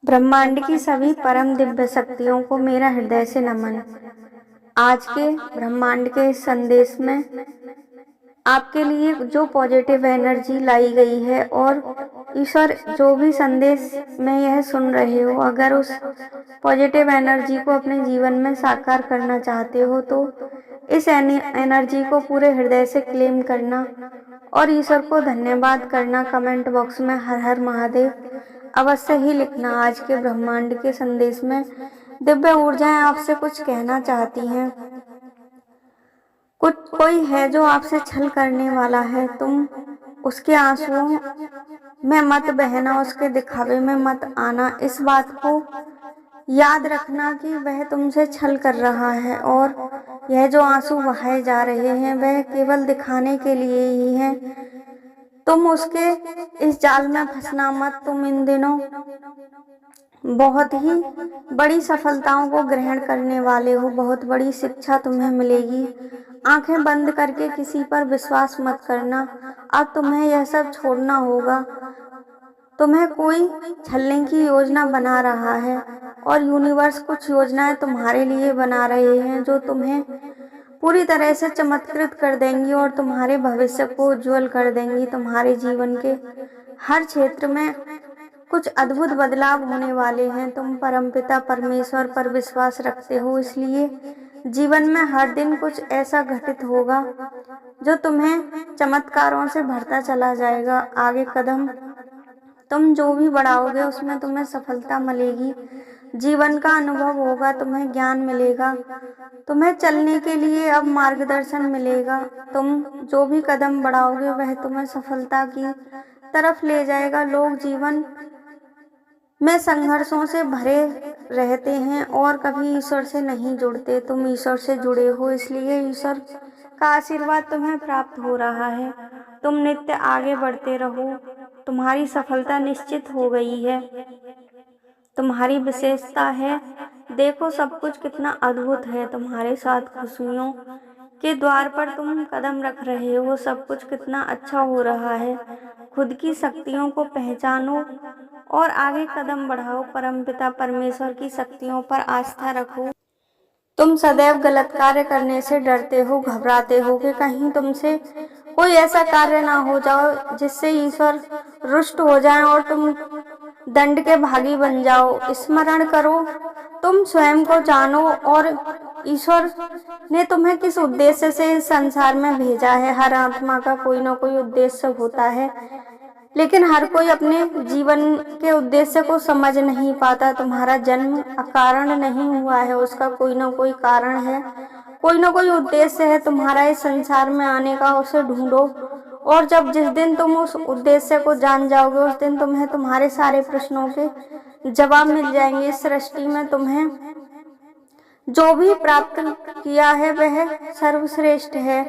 ब्रह्मांड की सभी परम दिव्य शक्तियों को मेरा हृदय से नमन। आज के ब्रह्मांड के इस संदेश में आपके लिए जो पॉजिटिव एनर्जी लाई गई है और ईश्वर जो भी संदेश में यह सुन रहे हो, अगर उस पॉजिटिव एनर्जी को अपने जीवन में साकार करना चाहते हो तो इस एनर्जी को पूरे हृदय से क्लेम करना और ईश्वर को धन्यवाद करना। कमेंट बॉक्स में हर हर महादेव अवश्य ही लिखना। आज के ब्रह्मांड के संदेश में दिव्य ऊर्जाएं आपसे कुछ कहना चाहती हैं। कोई है जो आपसे छल करने वाला है, तुम उसके आंसुओं में मत बहना, उसके दिखावे में मत आना। इस बात को याद रखना कि वह तुमसे छल कर रहा है और यह जो आंसू बहाए जा रहे हैं वह केवल दिखाने के लिए ही हैं। तुम उसके इस जाल में फंसना मत। तुम इन दिनों बहुत ही बड़ी सफलताओं को ग्रहण करने वाले हो, बहुत बड़ी शिक्षा तुम्हें मिलेगी। आंखें बंद करके किसी पर विश्वास मत करना। अब तुम्हें यह सब छोड़ना होगा। तुम्हें कोई छलने की योजना बना रहा है और यूनिवर्स कुछ योजनाएं तुम्हारे लिए बना रहे हैं जो तुम्हें पूरी तरह से चमत्कृत कर देंगी और तुम्हारे भविष्य को उज्जवल कर देंगी। तुम्हारे जीवन के हर क्षेत्र में कुछ अद्भुत बदलाव होने वाले हैं। तुम परमपिता परमेश्वर पर विश्वास रखते हो, इसलिए जीवन में हर दिन कुछ ऐसा घटित होगा जो तुम्हें चमत्कारों से भरता चला जाएगा। आगे कदम तुम जो भी बढ़ाओगे उसमें तुम्हें सफलता मिलेगी, जीवन का अनुभव होगा, तुम्हें ज्ञान मिलेगा, तुम्हें चलने के लिए अब मार्गदर्शन मिलेगा। तुम जो भी कदम बढ़ाओगे वह तुम्हें सफलता की तरफ ले जाएगा। लोग जीवन में संघर्षों से भरे रहते हैं और कभी ईश्वर से नहीं जुड़ते। तुम ईश्वर से जुड़े हो, इसलिए ईश्वर का आशीर्वाद तुम्हें प्राप्त हो रहा है। तुम नित्य आगे बढ़ते रहो, तुम्हारी सफलता निश्चित हो गई है। तुम्हारी विशेषता है, देखो सब कुछ कितना अद्भुत है तुम्हारे साथ। खुशियों के द्वार पर तुम कदम रख रहे हो, सब कुछ कितना अच्छा हो रहा है। खुद की शक्तियों को पहचानो और आगे कदम बढ़ाओ। परमपिता परमेश्वर की शक्तियों पर आस्था रखो। तुम सदैव गलत कार्य करने से डरते हो, घबराते हो कि कहीं तुमसे कोई ऐसा कार्य ना हो जाओ जिससे ईश्वर रुष्ट हो जाए और तुम दंड के भागी बन जाओ। स्मरण करो, तुम स्वयं को जानो और ईश्वर ने तुम्हें किस उद्देश्य से इस संसार में भेजा है। हर आत्मा का कोई ना कोई उद्देश्य होता है, लेकिन हर कोई अपने जीवन के उद्देश्य को समझ नहीं पाता। तुम्हारा जन्म अकारण नहीं हुआ है, उसका कोई ना कोई कारण है, कोई ना कोई उद्देश्य है तुम्हारा इस संसार में आने का। उसे ढूंढो और जिस दिन तुम उस उद्देश्य को जान जाओगे उस दिन तुम्हें तुम्हारे सारे प्रश्नों के जवाब मिल जाएंगे। इस सृष्टि में तुम्हें जो भी प्राप्त किया है वह सर्वश्रेष्ठ है।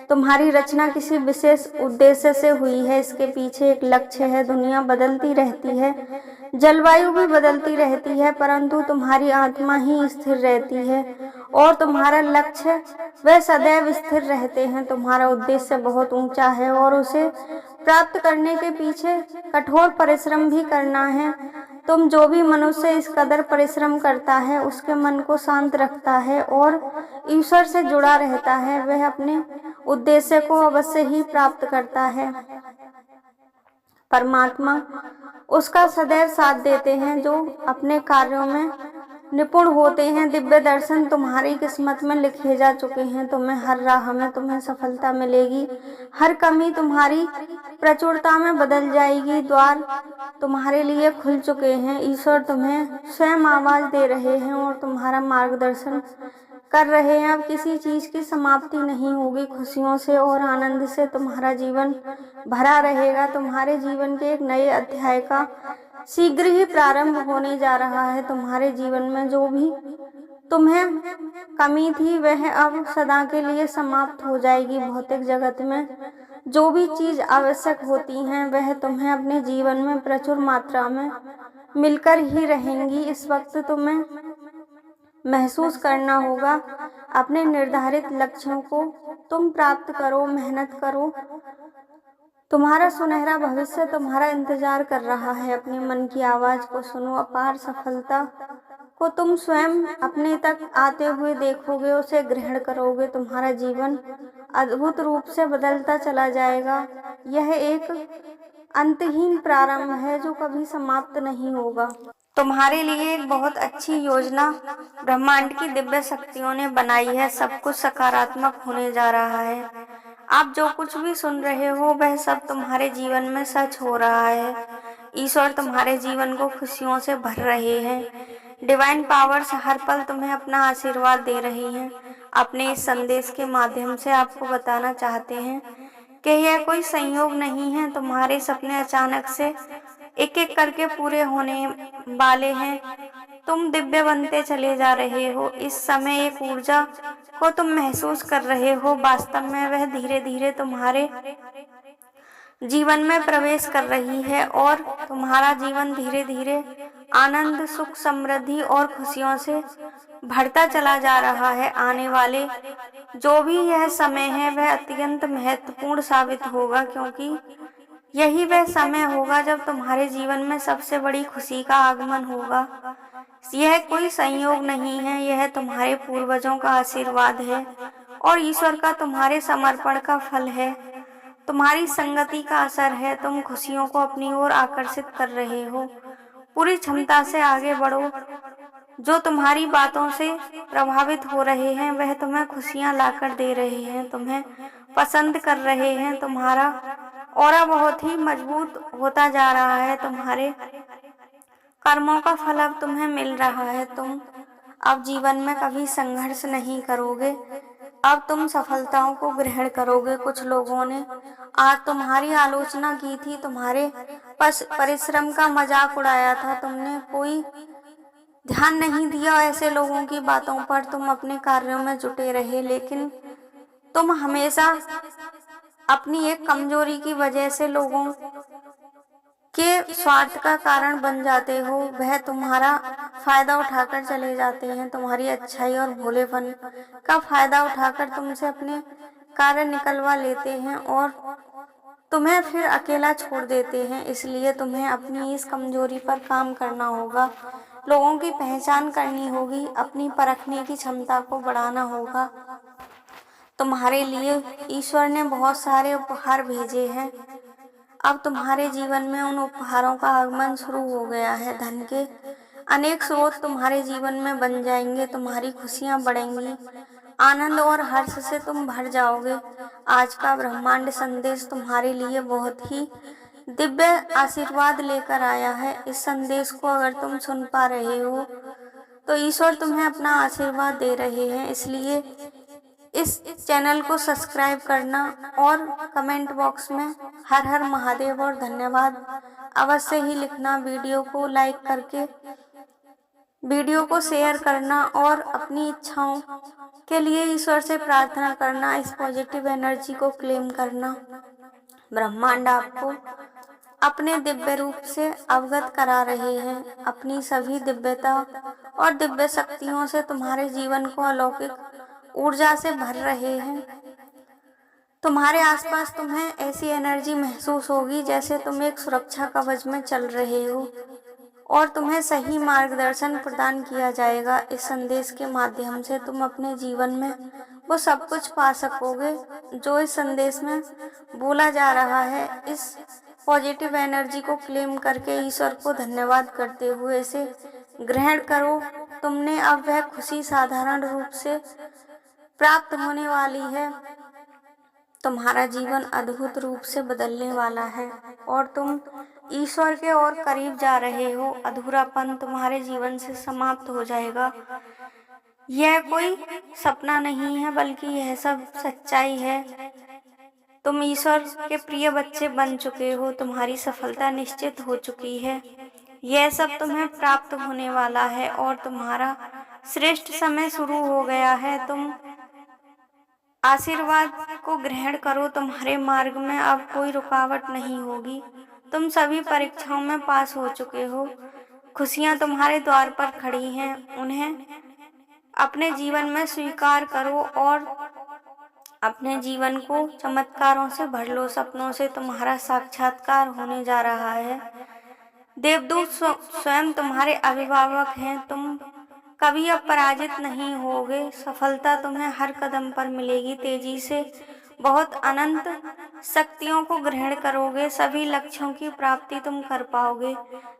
तुम्हारी रचना किसी विशेष उद्देश्य से हुई है, इसके पीछे एक लक्ष्य है। दुनिया बदलती रहती है, जलवायु भी बदलती रहती है, परंतु तुम्हारी आत्मा ही स्थिर रहती है और तुम्हारा लक्ष्य वह सदैव स्थिर रहते हैं। तुम्हारा उद्देश्य बहुत ऊंचा है और उसे प्राप्त करने के पीछे कठोर परिश्रम भी करना है। तुम जो भी मनुष्य इस कदर परिश्रम करता है उसके मन को शांत रखता है और ईश्वर से जुड़ा रहता है, वह अपने उद्देश्य को अवश्य ही प्राप्त करता है। परमात्मा उसका सदैव साथ देते हैं जो अपने कार्यों में निपुण होते हैं। दिव्य दर्शन तुम्हारी किस्मत में लिखे जा चुके हैं। तुम्हें हर राह में तुम्हें सफलता मिलेगी, हर कमी तुम्हारी प्रचुरता में बदल जाएगी। द्वार तुम्हारे लिए खुल चुके हैं, ईश्वर तुम्हें स्वयं आवाज दे रहे हैं और तुम्हारा मार्गदर्शन कर रहे हैं। अब किसी चीज की समाप्ति नहीं होगी, खुशियों से और आनंद से तुम्हारा जीवन भरा रहेगा। तुम्हारे जीवन के एक नए अध्याय का शीघ्र ही प्रारंभ होने जा रहा है। तुम्हारे जीवन में जो भी तुम्हें कमी थी वह अब सदा के लिए समाप्त हो जाएगी। भौतिक जगत में जो भी चीज आवश्यक होती हैं वह तुम्हें अपने जीवन में प्रचुर मात्रा में मिलकर ही रहेंगी। इस वक्त तुम्हें महसूस करना होगा अपने निर्धारित लक्ष्यों को तुम प्राप्त करो, मेहनत करो तुम्हारा सुनहरा भविष्य तुम्हारा इंतजार कर रहा है। अपने मन की आवाज को सुनो। अपार सफलता को तुम स्वयं अपने तक आते हुए देखोगे, उसे ग्रहण करोगे। तुम्हारा जीवन अद्भुत रूप से बदलता चला जाएगा। यह एक अंतहीन प्रारंभ है जो कभी समाप्त नहीं होगा। तुम्हारे लिए एक बहुत अच्छी योजना ब्रह्मांड की दिव्य शक्तियों ने बनाई है। सब कुछ सकारात्मक होने जा रहा है। आप जो कुछ भी सुन रहे हो वह सब तुम्हारे जीवन में सच हो रहा है। ईश्वर तुम्हारे जीवन को खुशियों से भर रहे हैं। डिवाइन पावर्स हर पल तुम्हें अपना आशीर्वाद दे रही हैं। अपने इस संदेश के माध्यम से आपको बताना चाहते हैं कि यह कोई संयोग नहीं है। तुम्हारे सपने अचानक से एक एक करके पूरे होने वाले हैं। तुम दिव्य बनते चले जा रहे हो। इस समय एक ऊर्जा को तुम महसूस कर रहे हो। वास्तव में वह धीरे धीरे तुम्हारे जीवन में प्रवेश कर रही है और तुम्हारा जीवन धीरे धीरे आनंद, सुख, समृद्धि और खुशियों से भरता चला जा रहा है। आने वाले जो भी यह समय है वह अत्यंत महत्वपूर्ण साबित होगा, क्योंकि यही वह समय होगा जब तुम्हारे जीवन में सबसे बड़ी खुशी का आगमन होगा। यह कोई संयोग नहीं है, यह तुम्हारे पूर्वजों का आशीर्वाद है और ईश्वर का तुम्हारे समर्पण का फल है। तुम्हारी संगति का असर है। तुम खुशियों को अपनी ओर आकर्षित कर रहे हो। पूरी क्षमता से आगे बढ़ो। जो तुम्हारी बातों से प्रभावित हो रहे हैं वह तुम्हें खुशियां लाकर दे रहे हैं, तुम्हें पसंद कर रहे हैं। तुम्हारा ऑरा बहुत ही मजबूत होता जा रहा है। तुम्हारे कर्मों का फल अब तुम्हें मिल रहा है। तुम अब जीवन में कभी संघर्ष नहीं करोगे। अब तुम सफलताओं को ग्रहण करोगे। कुछ लोगों ने आज तुम्हारी आलोचना की थी, तुम्हारे परिश्रम का मजाक उड़ाया था, तुमने कोई ध्यान नहीं दिया ऐसे लोगों की बातों पर। तुम अपने कार्यों में जुटे रहे, लेकिन तुम हमेशा अपनी एक कमजोरी की वजह से लोगों के स्वार्थ का कारण बन जाते हो। वह तुम्हारा फायदा उठाकर चले जाते हैं। तुम्हारी अच्छाई और भोलेपन का फायदा उठाकर तुमसे अपने कार्य निकलवा लेते हैं और तुम्हें फिर अकेला छोड़ देते हैं। इसलिए तुम्हें अपनी इस कमजोरी पर काम करना होगा, लोगों की पहचान करनी होगी, अपनी परखने की क्षमता को बढ़ाना होगा। तुम्हारे लिए ईश्वर ने बहुत सारे उपहार भेजे हैं। अब तुम्हारे जीवन में उन उपहारों का आगमन शुरू हो गया है। धन के अनेक स्रोत तुम्हारे जीवन में बन जाएंगे। तुम्हारी खुशियां बढ़ेंगी। आनंद और हर्ष से तुम भर जाओगे। आज का ब्रह्मांड संदेश तुम्हारे लिए बहुत ही दिव्य आशीर्वाद लेकर आया है। इस संदेश को अगर तुम सुन पा रहे हो तो ईश्वर तुम्हें अपना आशीर्वाद दे रहे हैं। इसलिए इस चैनल को सब्सक्राइब करना और कमेंट बॉक्स में हर हर महादेव और धन्यवाद अवश्य ही लिखना। वीडियो को लाइक करके वीडियो को शेयर करना और अपनी इच्छाओं के लिए ईश्वर से प्रार्थना करना। इस पॉजिटिव एनर्जी को क्लेम करना। ब्रह्मांड आपको अपने दिव्य रूप से अवगत करा रहे हैं। अपनी सभी दिव्यता और दिव्य शक्तियों से तुम्हारे जीवन को अलौकिक ऊर्जा से भर रहे हैं। तुम्हारे आसपास तुम्हें ऐसी एनर्जी महसूस होगी जैसे तुम एक सुरक्षा कवच में चल रहे हो और तुम्हें सही मार्गदर्शन प्रदान किया जाएगा। इस संदेश के माध्यम से तुम अपने जीवन में वो सब कुछ पा सकोगे जो इस संदेश में बोला जा रहा है। इस पॉजिटिव एनर्जी को क्लेम करके ईश्वर को धन्यवाद करते हुए इसे ग्रहण करो। तुमने अब वह खुशी साधारण रूप से प्राप्त होने वाली है। तुम्हारा जीवन अद्भुत रूप से बदलने वाला है और तुम ईश्वर के और करीब जा रहे हो। अधूरापन तुम्हारे जीवन से समाप्त हो जाएगा। यह कोई सपना नहीं है बल्कि यह सब सच्चाई है। तुम ईश्वर के प्रिय बच्चे बन चुके हो। तुम्हारी सफलता निश्चित हो चुकी है। यह सब तुम्हें प्राप्त होने वाला है और तुम्हारा श्रेष्ठ समय शुरू हो गया है। तुम आशीर्वाद को ग्रहण करो। तुम्हारे मार्ग में अब कोई रुकावट नहीं होगी। तुम सभी परीक्षाओं में पास हो चुके हो। खुशियां तुम्हारे द्वार पर खड़ी हैं। उन्हें अपने जीवन में स्वीकार करो और अपने जीवन को चमत्कारों से भर लो, सपनों से तुम्हारा साक्षात्कार होने जा रहा है। देवदूत स्वयं तुम्हारे अभिभावक हैं। तुम कभी अब पराजित नहीं होगे। सफलता तुम्हें हर कदम पर मिलेगी। तेजी से बहुत अनंत शक्तियों को ग्रहण करोगे। सभी लक्ष्यों की प्राप्ति तुम कर पाओगे।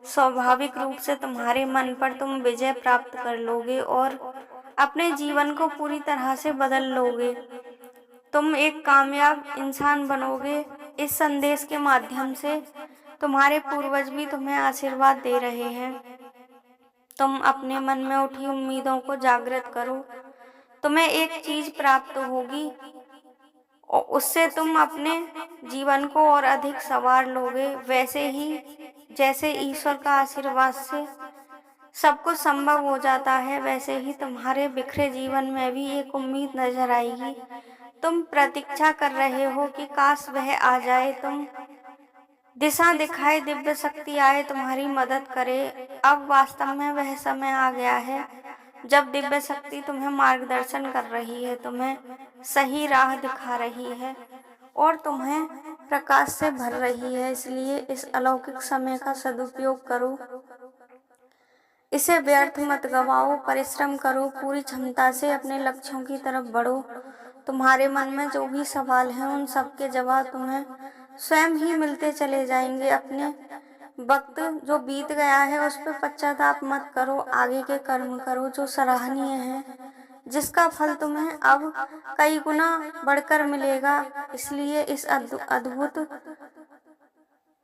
स्वाभाविक रूप से तुम्हारे मन पर तुम विजय प्राप्त कर लोगे और अपने जीवन को पूरी तरह से बदल लोगे। तुम एक कामयाब इंसान बनोगे। इस संदेश के माध्यम से तुम्हारे पूर्वज भी तुम्हें आशीर्वाद दे रहे हैं। तुम अपने मन में उठी उम्मीदों को जागृत करो। तुम्हें एक चीज प्राप्त होगी और उससे तुम अपने जीवन को और अधिक संवार लोगे। वैसे ही जैसे ईश्वर का आशीर्वाद से सब कुछ संभव हो जाता है, वैसे ही तुम्हारे बिखरे जीवन में भी एक उम्मीद नजर आएगी। तुम प्रतीक्षा कर रहे हो कि काश वह आ जाए, तुम दिशा दिखाए, दिव्य शक्ति आए, तुम्हारी मदद करे। अब वास्तव में वह समय आ गया है जब दिव्य शक्ति तुम्हें मार्गदर्शन कर रही है, तुम्हें सही राह दिखा रही है और तुम्हें प्रकाश से भर रही है। इसलिए इस अलौकिक समय का सदुपयोग करो, इसे व्यर्थ मत गवाओ। परिश्रम करो, पूरी क्षमता से अपने लक्ष्यों की तरफ बढ़ो। तुम्हारे मन में जो भी सवाल हैं उन सब के जवाब तुम्हें स्वयं ही मिलते चले जाएंगे। अपने वक्त जो बीत गया है उस पर पश्चाताप मत करो। आगे के कर्म करो जो सराहनीय है, जिसका फल तुम्हें अब कई गुना बढ़कर मिलेगा। इसलिए इस अद्भुत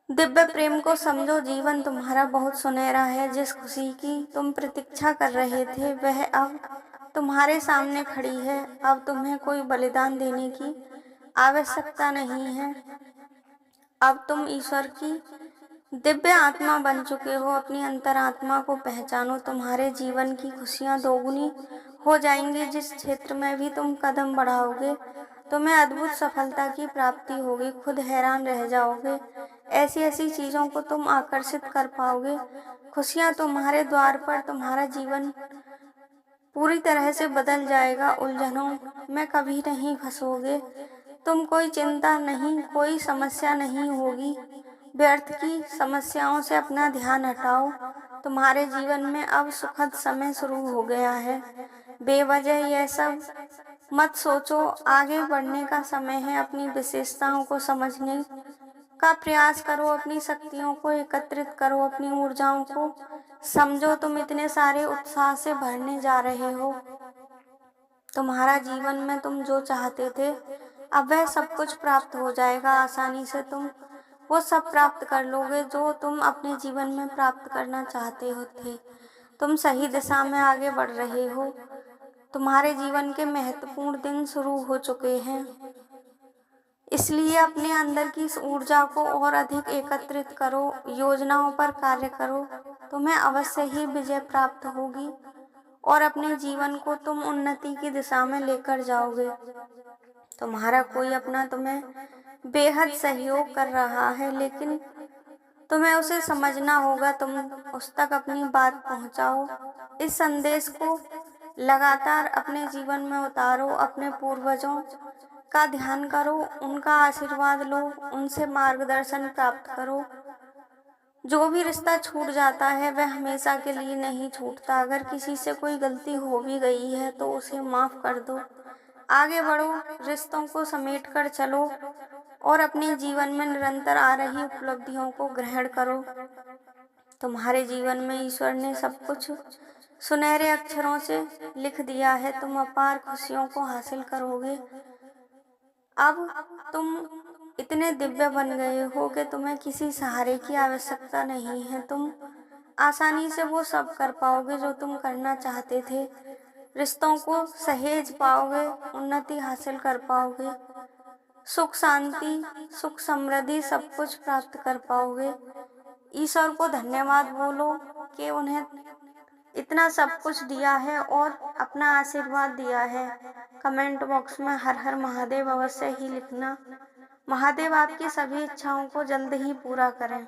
दिव्य प्रेम को समझो। जीवन तुम्हारा बहुत सुनहरा है। जिस खुशी की तुम प्रतीक्षा कर रहे थे वह अब तुम्हारे सामने खड़ी है। अब तुम्हें कोई बलिदान देने की आवश्यकता नहीं है। अब तुम ईश्वर की दिव्य आत्मा बन चुके हो। अपनी अंतरात्मा को पहचानो। तुम्हारे जीवन की खुशियां दोगुनी हो जाएंगी। जिस क्षेत्र में भी तुम कदम बढ़ाओगे तुम्हें अद्भुत सफलता की प्राप्ति होगी। खुद हैरान रह जाओगे। ऐसी ऐसी चीजों को तुम आकर्षित कर पाओगे। खुशियां तुम्हारे द्वार पर। तुम्हारा जीवन पूरी तरह से बदल जाएगा। उलझनों में कभी नहीं फंसोगे। तुम कोई चिंता नहीं, कोई समस्या नहीं होगी। व्यर्थ की समस्याओं से अपना ध्यान हटाओ। तुम्हारे जीवन में अब सुखद समय शुरू हो गया है। बेवजह यह सब मत सोचो। आगे बढ़ने का समय है। अपनी विशेषताओं को समझने का प्रयास करो। अपनी शक्तियों को एकत्रित करो। अपनी ऊर्जाओं को समझो। तुम इतने सारे उत्साह से भरने जा रहे हो। तुम्हारा जीवन में तुम जो चाहते थे अब वह सब कुछ प्राप्त हो जाएगा। आसानी से तुम वो सब प्राप्त कर लोगे जो तुम अपने जीवन में प्राप्त करना चाहते हो थे। तुम सही दिशा में आगे बढ़ रहे हो। तुम्हारे जीवन के महत्वपूर्ण दिन शुरू हो चुके हैं। इसलिए अपने अंदर की इस ऊर्जा को और अधिक एकत्रित करो। योजनाओं पर कार्य करो। तुम्हें अवश्य ही विजय प्राप्त होगी और अपने जीवन को तुम उन्नति की दिशा में लेकर जाओगे। तुम्हारा कोई अपना तुम्हें बेहद सहयोग कर रहा है, लेकिन तुम्हें उसे समझना होगा। तुम उस तक अपनी बात पहुंचाओ। इस संदेश को लगातार अपने जीवन में उतारो। अपने पूर्वजों का ध्यान करो, उनका आशीर्वाद लो, उनसे मार्गदर्शन प्राप्त करो। जो भी रिश्ता छूट जाता है वह हमेशा के लिए नहीं छूटता। अगर किसी से कोई गलती हो भी गई है तो उसे माफ कर दो। आगे बढ़ो, रिश्तों को समेट कर चलो और अपने जीवन में निरंतर आ रही उपलब्धियों को ग्रहण करो। तुम्हारे जीवन में ईश्वर ने सब कुछ सुनहरे अक्षरों से लिख दिया है। तुम अपार खुशियों को हासिल करोगे। अब तुम इतने दिव्य बन गए हो कि तुम्हें किसी सहारे की आवश्यकता नहीं है। तुम आसानी से वो सब कर पाओगे जो तुम करना चाहते थे। रिश्तों को सहेज पाओगे, उन्नति हासिल कर पाओगे, सुख शांति, सुख समृद्धि सब कुछ प्राप्त कर पाओगे। ईश्वर को धन्यवाद बोलो कि उन्हें इतना सब कुछ दिया है और अपना आशीर्वाद दिया है। कमेंट बॉक्स में हर हर महादेव अवश्य ही लिखना। महादेव आपकी सभी इच्छाओं को जल्द ही पूरा करें।